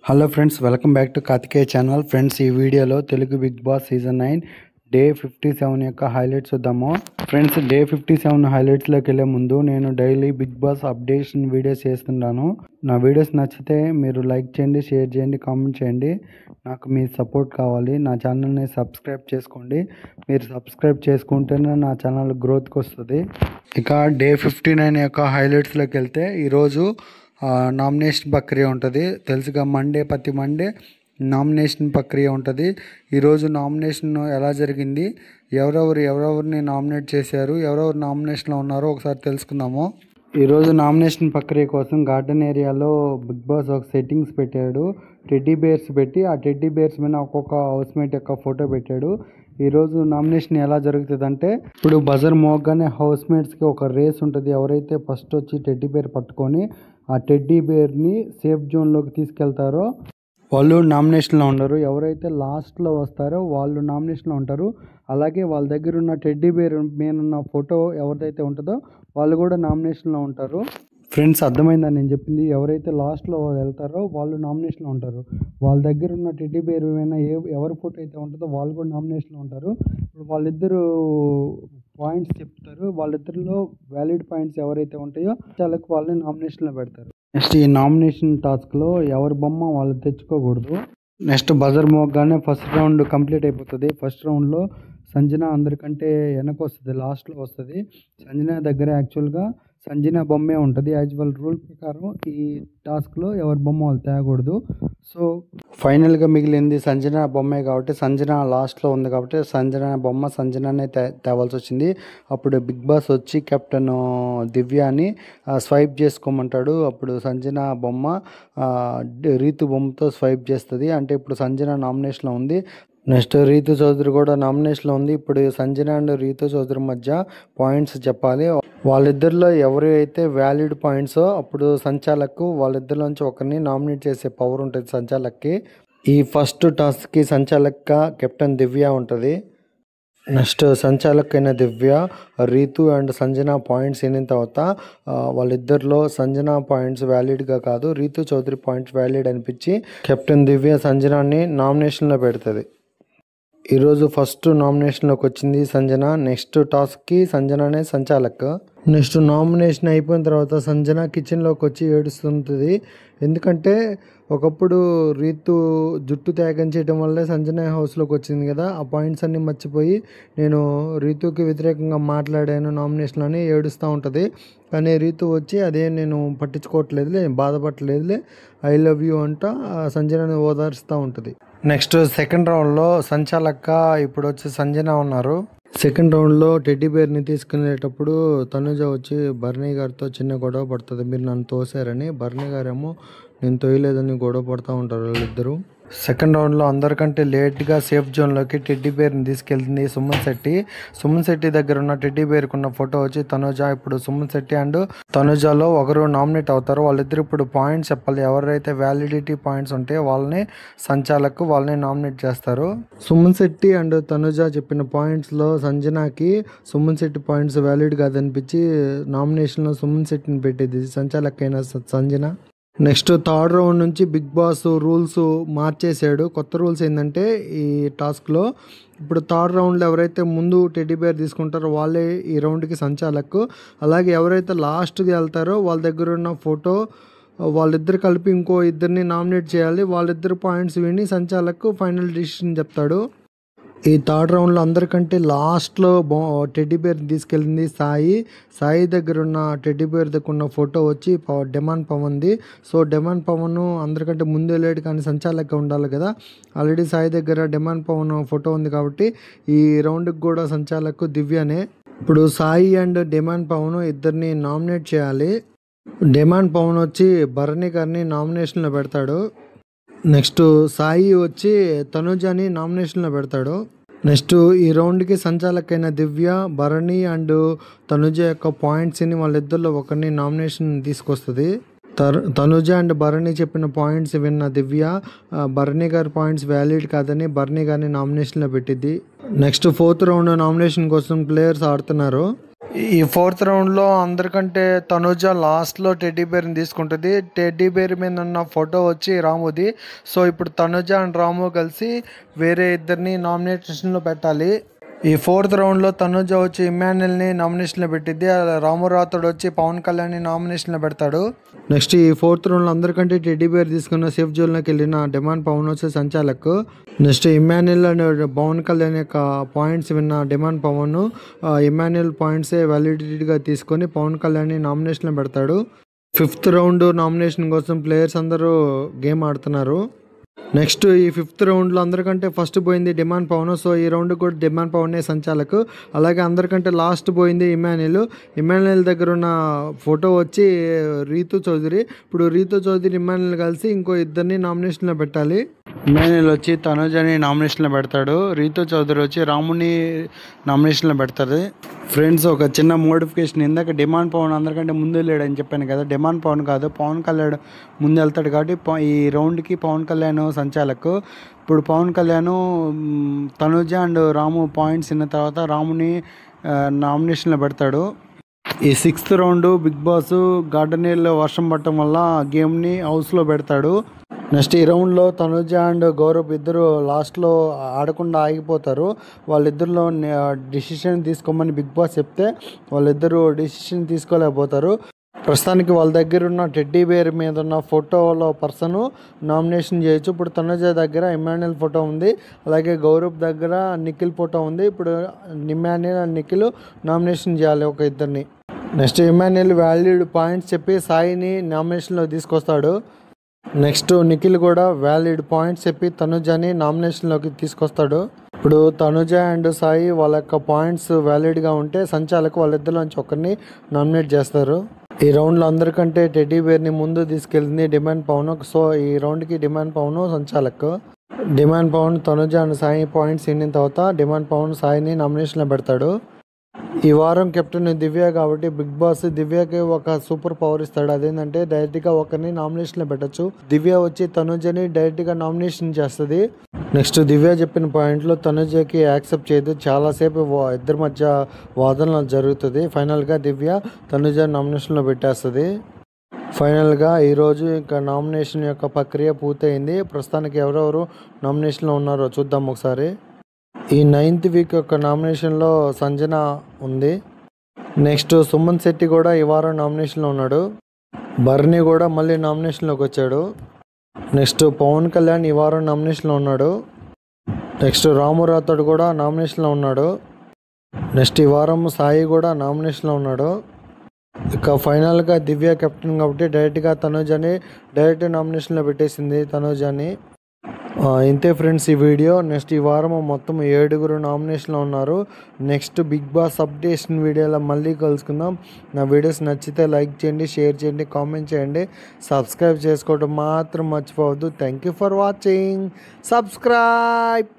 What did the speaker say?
Hello friends, welcome back to Karthikeya channel. Friends, ఈ వీడియోలో Telugu Bigg Boss season 9 day 57 యొక్క highlights చూద్దాము. ఫ్రెండ్స్, డే 57 హైలైట్స్లోకి వెళ్ళే ముందు నేను daily Bigg Boss updation videos చేస్తున్నాను. నా వీడియోస్ నచ్చితే మీరు లైక్ చేయండి, షేర్ చేయండి, కామెంట్ చేయండి. నాకు మీ సపోర్ట్ కావాలి. నా ఛానల్ని సబ్స్క్రైబ్ చేసుకోండి. మీరు సబ్స్క్రైబ్ చేసుకుంటేనే నా ఛానల్ గ్రోత్కి వస్తుంది. ఇక డే 59 యొక్క హైలైట్స్లోకి వెళ్తే ఈరోజు నామినేషన్ ప్రక్రియ ఉంటుంది. తెలుసుగా, ప్రతి మండే నామినేషన్ ప్రక్రియ ఉంటుంది. ఈరోజు నామినేషన్ ఎలా జరిగింది, ఎవరెవరిని నామినేట్ చేశారు, ఎవరెవరు నామినేషన్లో ఉన్నారో ఒకసారి తెలుసుకుందాము. ఈరోజు నామినేషన్ ప్రక్రియ కోసం గార్డెన్ ఏరియాలో బిగ్ బాస్ ఒక సెట్టింగ్స్ పెట్టాడు. టెడ్డీ బేర్స్ పెట్టి ఆ టెడ్డీ బేర్స్ మీద ఒక్కొక్క హౌస్మేట్ యొక్క ఫోటో పెట్టాడు. ఈరోజు నామినేషన్ ఎలా జరుగుతుందంటే, ఇప్పుడు బజర్ మోగ్గానే హౌస్మేట్స్కి ఒక రేస్ ఉంటుంది. ఎవరైతే ఫస్ట్ వచ్చి టెడ్డీ బేర్ పట్టుకొని ఆ టెడ్డీ బేర్ని సేఫ్ జోన్లోకి తీసుకెళ్తారో వాళ్ళు నామినేషన్లో ఉండరు. ఎవరైతే లాస్ట్లో వస్తారో వాళ్ళు నామినేషన్లో ఉంటారు. అలాగే వాళ్ళ దగ్గర ఉన్న టెడ్డీ బేర్ మీద ఉన్న ఫోటో ఎవరిదైతే ఉంటుందో వాళ్ళు కూడా నామినేషన్లో ఉంటారు. ఫ్రెండ్స్, అర్థమైందని నేను చెప్పింది. ఎవరైతే లాస్ట్లో వెళ్తారో వాళ్ళు నామినేషన్లో ఉంటారు. వాళ్ళ దగ్గర ఉన్న టెడ్డీ బేర్ మీద ఎవరి ఫోటో అయితే ఉంటుందో వాళ్ళు కూడా నామినేషన్లో ఉంటారు. ఇప్పుడు వాళ్ళిద్దరూ పాయింట్స్ చెప్తారు. వాళ్ళిద్దరిలో వ్యాలిడ్ పాయింట్స్ ఎవరైతే ఉంటాయో వాళ్ళకి వాళ్ళని నామినేషన్లో పెడతారు. నెక్స్ట్, ఈ నామినేషన్ టాస్క్లో ఎవరి బొమ్మ వాళ్ళు తెచ్చుకోకూడదు. నెక్స్ట్, బజర్ మోగ్గానే ఫస్ట్ రౌండ్ కంప్లీట్ అయిపోతుంది. ఫస్ట్ రౌండ్లో సంజన అందరికంటే వెనక వస్తుంది, లాస్ట్లో వస్తుంది. సంజన దగ్గర యాక్చువల్గా సంజన బొమ్మే ఉంటుంది. యాక్చువల్ రూల్ ప్రకారం ఈ టాస్క్లో ఎవరి బొమ్మ వాళ్ళు తేకూడదు. సో ఫైనల్గా మిగిలింది సంజన బొమ్మే కాబట్టి సంజన లాస్ట్లో ఉంది కాబట్టి సంజన బొమ్మ సంజననే తేవాల్సి వచ్చింది. అప్పుడు బిగ్ బాస్ వచ్చి కెప్టెన్ దివ్యాని స్వైప్ చేసుకోమంటాడు. అప్పుడు సంజన బొమ్మ రీతు బొమ్మతో స్వైప్ చేస్తుంది. అంటే ఇప్పుడు సంజన నామినేషన్లో ఉంది. నెక్స్ట్, రీతు చౌదరి కూడా నామినేషన్లో ఉంది. ఇప్పుడు సంజన అండ్ రీతు చౌదరి మధ్య పాయింట్స్ చెప్పాలి. వాళ్ళిద్దరిలో ఎవరు అయితే వ్యాలిడ్ పాయింట్సో అప్పుడు సంచాలక్ వాళ్ళిద్దరిలోంచి ఒకరిని నామినేట్ చేసే పవర్ ఉంటుంది సంచాలక్కి. ఈ ఫస్ట్ టాస్క్కి సంచాలక్గా కెప్టెన్ దివ్య ఉంటుంది. నెక్స్ట్, సంచాలక్ అయిన దివ్య రీతు అండ్ సంజన పాయింట్స్ అయిన తర్వాత వాళ్ళిద్దరిలో సంజన పాయింట్స్ వ్యాలిడ్గా కాదు, రీతు చౌదరి పాయింట్స్ వ్యాలిడ్ అనిపించి కెప్టెన్ దివ్య సంజనాని నామినేషన్లో పెడుతుంది. ఈరోజు ఫస్ట్ నామినేషన్లోకి వచ్చింది సంజన. నెక్స్ట్ టాస్క్కి సంజననే సంచాలక్. నెక్స్ట్, నామినేషన్ అయిపోయిన తర్వాత సంజన కిచెన్లోకి వచ్చి ఏడుస్తుంటుంది. ఎందుకంటే ఒకప్పుడు రీతు జుట్టు త్యాగం చేయడం వల్లే సంజన హౌస్లోకి వచ్చింది కదా, ఆ పాయింట్స్ అన్నీ మర్చిపోయి నేను రీతుకి వ్యతిరేకంగా మాట్లాడాను నామినేషన్లో అని ఏడుస్తూ ఉంటుంది. కానీ రీతు వచ్చి అదే నేను పట్టించుకోవట్లేదులే, బాధపడలేదులే, ఐ లవ్ యూ అంట సంజనని ఓదారుస్తూ ఉంటుంది. నెక్స్ట్, సెకండ్ రౌండ్లో సంచాలక్క ఇప్పుడు వచ్చి సంజన ఉన్నారు. సెకండ్ రౌండ్లో టెడ్డీ బేర్ని తీసుకునేటప్పుడు తనుజ వచ్చి భరణి గారితో చిన్న గొడవ పడుతుంది. మీరు నన్ను తోసారని. భరణి గారేమో నేను తోయలేదని గొడవ పడుతూ ఉంటారు వాళ్ళిద్దరూ. సెకండ్ రౌండ్లో అందరికంటే లేట్గా సేఫ్ జోన్లోకి టెడ్డీ బేర్ని తీసుకెళ్తుంది సుమన్ శెట్టి దగ్గర ఉన్న టెడ్డీ బేర్కి ఉన్న ఫోటో వచ్చి తనుజ. ఇప్పుడు సుమన్ శెట్టి అండ్ తనుజలో ఒకరు నామినేట్ అవుతారు. వాళ్ళిద్దరు ఇప్పుడు పాయింట్స్ చెప్పాలి. ఎవరైతే వ్యాలిడిటీ పాయింట్స్ ఉంటే వాళ్ళని సంచాలకు వాళ్ళని నామినేట్ చేస్తారు. సుమన్ శెట్టి అండ్ తనుజ చెప్పిన పాయింట్స్లో సంజనాకి సుమన్ శెట్టి పాయింట్స్ వ్యాలిడ్ కాదనిపించి నామినేషన్లో సుమన్ శెట్టిని పెట్టేది సంచాలకైన సంజన. నెక్స్ట్, థర్డ్ రౌండ్ నుంచి బిగ్ బాస్ రూల్స్ మార్చేశాడు. కొత్త రూల్స్ ఏంటంటే ఈ టాస్క్లో ఇప్పుడు థర్డ్ రౌండ్లో ఎవరైతే ముందు టెడ్డీ బేర్ తీసుకుంటారో వాళ్ళే ఈ రౌండ్కి సంచాలకు. అలాగే ఎవరైతే లాస్ట్కి వెళ్తారో వాళ్ళ దగ్గర ఉన్న ఫోటో వాళ్ళిద్దరు కలిపి ఇంకో ఇద్దరిని నామినేట్ చేయాలి. వాళ్ళిద్దరు పాయింట్స్ విని సంచాలకు ఫైనల్ డిసిషన్ చెప్తాడు. ఈ థర్డ్ రౌండ్లో అందరికంటే లాస్ట్లో టెడ్డీ బేర్ తీసుకెళ్ళింది సాయి దగ్గర ఉన్న టెడ్డీ బేర్ దగ్గర ఉన్న ఫోటో వచ్చి డెమాన్ పవన్ది. సో డెమాన్ పవన్ అందరికంటే ముందు వెళ్ళాడు, కానీ సంచాలకుగా ఉండాలి కదా. ఆల్రెడీ సాయి దగ్గర డెమాన్ పవన్ ఫోటో ఉంది కాబట్టి ఈ రౌండ్కి కూడా సంచాలకు దివ్యనే. ఇప్పుడు సాయి అండ్ డెమాన్ పవన్ ఇద్దరిని నామినేట్ చేయాలి. డెమాన్ పవన్ వచ్చి భరణి గారిని నామినేషన్లో పెడతాడు. నెక్స్ట్, సాయి వచ్చి తనుజని నామినేషన్లో పెడతాడు. నెక్స్ట్, ఈ రౌండ్కి సంచాలకైన దివ్య భరణి అండ్ తనుజ యొక్క పాయింట్స్ని వాళ్ళిద్దరిలో ఒకరిని నామినేషన్ తీసుకొస్తుంది. తనుజ అండ్ భరణి చెప్పిన పాయింట్స్ విన్న దివ్య భరణి గారి పాయింట్స్ వ్యాలిడ్ కాదని భరణి గారిని నామినేషన్లో పెట్టింది. నెక్స్ట్, ఫోర్త్ రౌండ్ నామినేషన్ కోసం ప్లేయర్స్ ఆడుతున్నారు. ఈ ఫోర్త్ రౌండ్లో అందరికంటే తనుజ లాస్ట్లో టెడ్డీ బేర్ని తీసుకుంటుంది. టెడ్డీ బేర్ మీద ఉన్న ఫోటో వచ్చి రాముది. సో ఇప్పుడు తనుజ అండ్ రాము కలిసి వేరే ఇద్దరిని నామినేషన్లో పెట్టాలి. ఈ ఫోర్త్ రౌండ్లో తనుజ వచ్చి ఇమ్మాన్యుయల్ని నామినేషన్లో పెట్టిద్ది. రాము రాథోడ్ వచ్చి పవన్ కళ్యాణ్ని నామినేషన్లో పెడతాడు. నెక్స్ట్ ఈ ఫోర్త్ రౌండ్లో అందరికంటే టెడ్డీ బేర్ తీసుకున్న సేఫ్ జోన్లోకి వెళ్ళిన డిమాండ్ పవన్ వచ్చే సంచాలక్. నెక్స్ట్ ఇమ్మాన్యుయల్ అండ్ పవన్ కళ్యాణ్ యొక్క పాయింట్స్ విన్న డిమాండ్ పవన్ ఇమ్మాన్యుయల్ పాయింట్సే వ్యాలిడిటీగా తీసుకొని పవన్ కళ్యాణ్ని నామినేషన్లో పెడతాడు. ఫిఫ్త్ రౌండ్ నామినేషన్ కోసం ప్లేయర్స్ అందరూ గేమ్ ఆడుతున్నారు. నెక్స్ట్ ఈ ఫిఫ్త్ రౌండ్లో అందరికంటే ఫస్ట్ పోయింది డిమాండ్ పవన్. సో ఈ రౌండ్ కూడా డిమాండ్ పవనే సంచాలకు. అలాగే అందరికంటే లాస్ట్ పోయింది ఇమ్మాన్యుయల్ దగ్గర ఉన్న ఫోటో వచ్చి రీతు చౌదరి. ఇప్పుడు రీతు చౌదరి ఇమ్మాన్యుయల్ కలిసి ఇంకో ఇద్దరిని నామినేషన్లో పెట్టాలి. ఇమ్మాన్యుయల్ వచ్చి తనుజని నామినేషన్లో పెడతాడు. రీతు చౌదరి వచ్చి రాముని నామినేషన్లో పెడతారు. ఫ్రెండ్స్, ఒక చిన్న మోడిఫికేషన్. ఇందాక డిమాండ్ పవన్ అందరికంటే ముందు లేడని చెప్పాను కదా, డిమాండ్ పవన్ కాదు, పవన్ కళ్యాణ్ ముందు వెళ్తాడు కాబట్టి ఈ రౌండ్కి పవన్ కళ్యాణ్ సంచాలకు. ఇప్పుడు పవన్ కళ్యాణ్ తనుజ అండ్ రాము పాయింట్స్ ఇన్న తర్వాత రాముని నామినేషన్లో పెడతాడు. ఈ సిక్స్త్ రౌండ్ బిగ్ బాస్ గార్డెనీల్లో వర్షం పడటం వల్ల గేమ్ని హౌస్లో పెడతాడు. నెక్స్ట్ ఈ రౌండ్లో తనుజ అండ్ గౌరవ్ ఇద్దరు లాస్ట్లో ఆడకుండా ఆగిపోతారు. వాళ్ళిద్దరిలో డిసిషన్ తీసుకోమని బిగ్ బాస్ చెప్తే వాళ్ళిద్దరూ డిసిషన్ తీసుకోలేకపోతారు. ప్రస్తుతానికి వాళ్ళ దగ్గర ఉన్న టెడ్డీ బేర్ మీద ఉన్న ఫోటోలో పర్సన్ నామినేషన్ చేయొచ్చు. ఇప్పుడు తనుజ దగ్గర ఇమ్మాన్యుయల్ ఫోటో ఉంది, అలాగే గౌరవ్ దగ్గర నిఖిల్ ఫోటో ఉంది. ఇప్పుడు ఇమ్మాన్యుయల్ అండ్ నిఖిల్ నామినేషన్ చేయాలి ఒక ఇద్దరిని. నెక్స్ట్ ఇమ్మాన్యుయల్ వ్యాలిడ్ పాయింట్స్ చెప్పి సాయిని నామినేషన్లో తీసుకొస్తాడు. నెక్స్ట్ నిఖిల్ కూడా వ్యాలిడ్ పాయింట్స్ చెప్పి తనుజని నామినేషన్లోకి తీసుకొస్తాడు. ఇప్పుడు తనుజ అండ్ సాయి వాళ్ళ యొక్క పాయింట్స్ వ్యాలిడ్గా ఉంటే సంచాలకు వాళ్ళిద్దరిలోంచి ఒకరిని నామినేట్ చేస్తారు. ఈ రౌండ్లో అందరికంటే టెడ్డీ బేర్ని ముందు తీసుకెళ్ళింది డిమాండ్ పవన్. సో ఈ రౌండ్కి డిమాండ్ పవన్ సంచాలకు. Demon Pavan Tanuja and Sai points ఇన్న తర్వాత డిమాండ్ పవన్ సాయిని నామినేషన్లో పెడతాడు. ఈ వారం కెప్టెన్ దివ్య కాబట్టి బిగ్ బాస్ దివ్యకి ఒక సూపర్ పవర్ ఇస్తాడు. అదేంటంటే డైరెక్ట్గా ఒకరిని నామినేషన్లో పెట్టచ్చు. దివ్య వచ్చి తనుజని డైరెక్ట్గా నామినేషన్ చేస్తుంది. నెక్స్ట్ దివ్య చెప్పిన పాయింట్లో తనుజకి యాక్సెప్ట్ చేయదు. చాలాసేపు ఇద్దరి మధ్య వాదనలు జరుగుతుంది. ఫైనల్గా దివ్య తనుజ నామినేషన్లో పెట్టేస్తుంది. ఫైనల్గా ఈరోజు ఇంకా నామినేషన్ యొక్క ప్రక్రియ పూర్తయింది. ప్రస్తుతానికి ఎవరెవరు నామినేషన్లో ఉన్నారో చూద్దాం ఒకసారి. ఈ 9th వీక్ యొక్క నామినేషన్లో సంజన ఉంది. నెక్స్ట్ సుమన్ శెట్టి కూడా ఈ వారం నామినేషన్లో ఉన్నాడు. బర్నీ కూడా మళ్ళీ నామినేషన్లోకి వచ్చాడు. నెక్స్ట్ పవన్ కళ్యాణ్ ఈ వారం నామినేషన్లో ఉన్నాడు. నెక్స్ట్ రాము రాథోడ్ కూడా నామినేషన్లో ఉన్నాడు. నెక్స్ట్ ఈ వారం సాయి కూడా నామినేషన్లో ఉన్నాడు. ఇక ఫైనల్గా దివ్య కెప్టెన్ కాబట్టి డైరెక్ట్గా తనుజని డైరెక్ట్ నామినేషన్లో పెట్టేసింది తనుజని. ఇంతే ఫ్రెండ్స్ ఈ వీడియో. నెక్స్ట్ ఈ వారం మొత్తం 7 నామినేషన్లో ఉన్నారు. నెక్స్ట్ బిగ్ బాస్ అప్డేషన్ వీడియోలో మళ్ళీ కలుసుకుందాం. నా వీడియోస్ నచ్చితే లైక్ చేయండి, షేర్ చేయండి, కామెంట్ చేయండి, సబ్స్క్రైబ్ చేసుకోవడం మాత్రం మర్చిపోవద్దు. Thank you for watching. Subscribe.